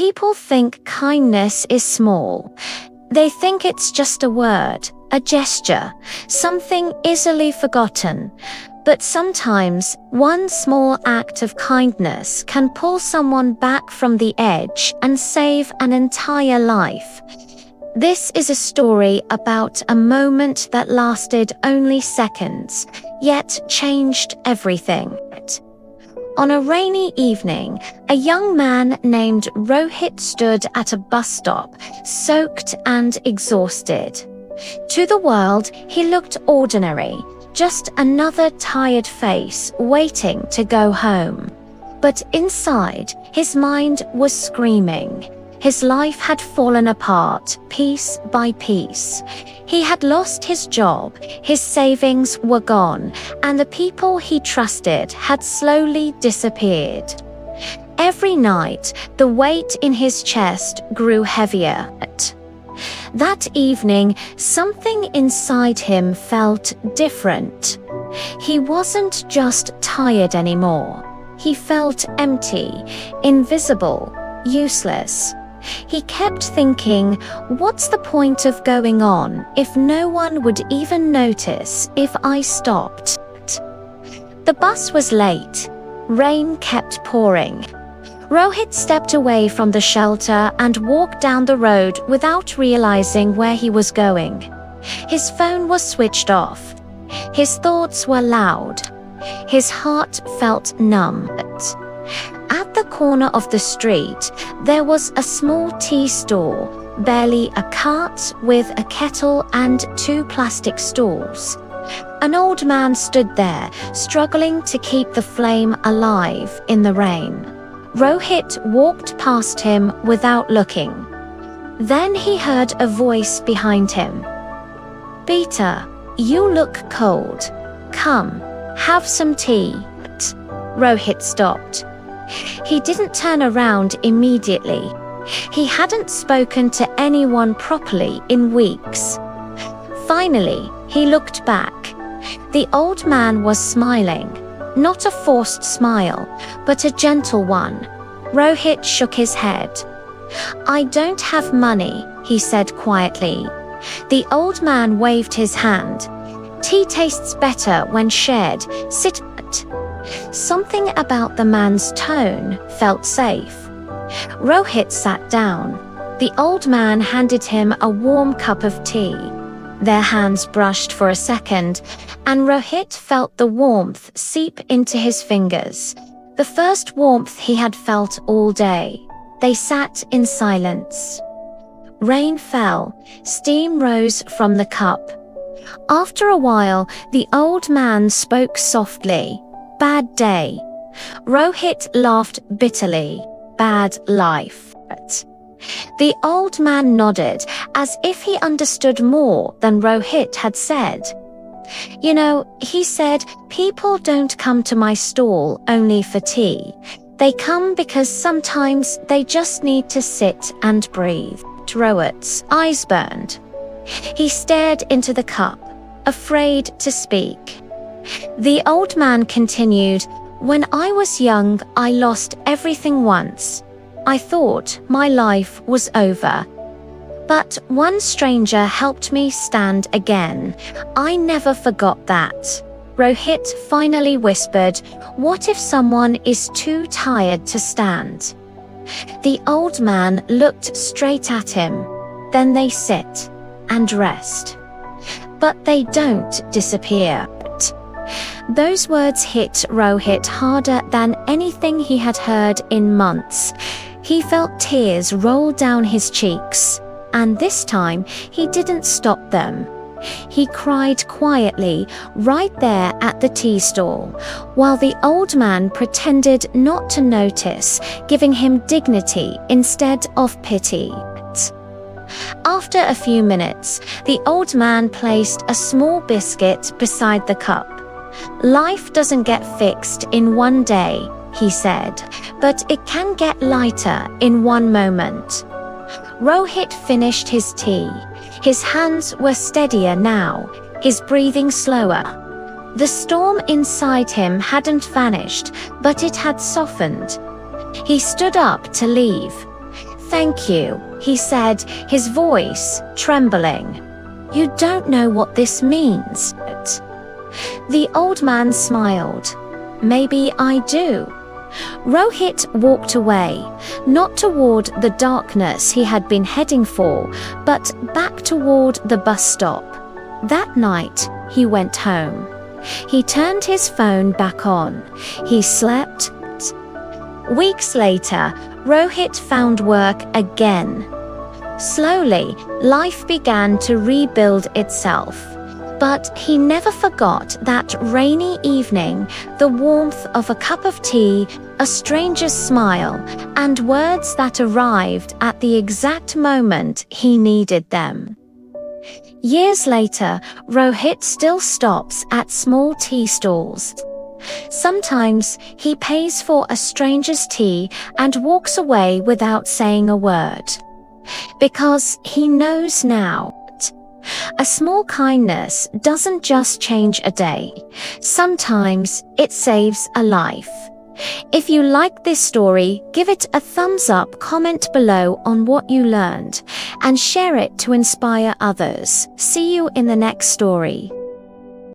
People think kindness is small. They think it's just a word, a gesture, something easily forgotten. But sometimes, one small act of kindness can pull someone back from the edge and save an entire life. This is a story about a moment that lasted only seconds, yet changed everything. On a rainy evening, a young man named Rohit stood at a bus stop, soaked and exhausted. To the world, he looked ordinary, just another tired face waiting to go home. But inside, his mind was screaming. His life had fallen apart, piece by piece. He had lost his job, his savings were gone, and the people he trusted had slowly disappeared. Every night, the weight in his chest grew heavier. That evening, something inside him felt different. He wasn't just tired anymore. He felt empty, invisible, useless. He kept thinking, what's the point of going on if no one would even notice if I stopped? The bus was late. Rain kept pouring. Rohit stepped away from the shelter and walked down the road without realizing where he was going. His phone was switched off. His thoughts were loud. His heart felt numb. At the corner of the street, there was a small tea store, barely a cart with a kettle and 2 plastic stools. An old man stood there, struggling to keep the flame alive in the rain. Rohit walked past him without looking. Then he heard a voice behind him. "Beta, you look cold. Come, have some tea." Rohit stopped. He didn't turn around immediately. He hadn't spoken to anyone properly in weeks. Finally, he looked back. The old man was smiling, not a forced smile, but a gentle one. Rohit shook his head. "I don't have money," he said quietly. The old man waved his hand. "Tea tastes better when shared. Sit." Something about the man's tone felt safe. Rohit sat down. The old man handed him a warm cup of tea. Their hands brushed for a second, and Rohit felt the warmth seep into his fingers. The first warmth he had felt all day. They sat in silence. Rain fell. Steam rose from the cup. After a while, the old man spoke softly. "Bad day." Rohit laughed bitterly. "Bad life." The old man nodded, as if he understood more than Rohit had said. "You know," he said, "people don't come to my stall only for tea. They come because sometimes they just need to sit and breathe." Rohit's eyes burned. He stared into the cup, afraid to speak. The old man continued, "When I was young, I lost everything once. I thought my life was over. But one stranger helped me stand again. I never forgot that." Rohit finally whispered, "What if someone is too tired to stand?" The old man looked straight at him. "Then they sit and rest. But they don't disappear." Those words hit Rohit harder than anything he had heard in months. He felt tears roll down his cheeks, and this time he didn't stop them. He cried quietly right there at the tea stall, while the old man pretended not to notice, giving him dignity instead of pity. After a few minutes, the old man placed a small biscuit beside the cup. "Life doesn't get fixed in one day," he said, "but it can get lighter in one moment." Rohit finished his tea. His hands were steadier now, his breathing slower. The storm inside him hadn't vanished, but it had softened. He stood up to leave. "Thank you," he said, his voice trembling. "You don't know what this means." The old man smiled. "Maybe I do." Rohit walked away, not toward the darkness he had been heading for, but back toward the bus stop. That night, he went home. He turned his phone back on. He slept. Weeks later, Rohit found work again. Slowly, life began to rebuild itself. But he never forgot that rainy evening, the warmth of a cup of tea, a stranger's smile, and words that arrived at the exact moment he needed them. Years later, Rohit still stops at small tea stalls. Sometimes he pays for a stranger's tea and walks away without saying a word. Because he knows now, a small kindness doesn't just change a day. Sometimes it saves a life. If you like this story, give it a thumbs up, comment below on what you learned, and share it to inspire others. See you in the next story.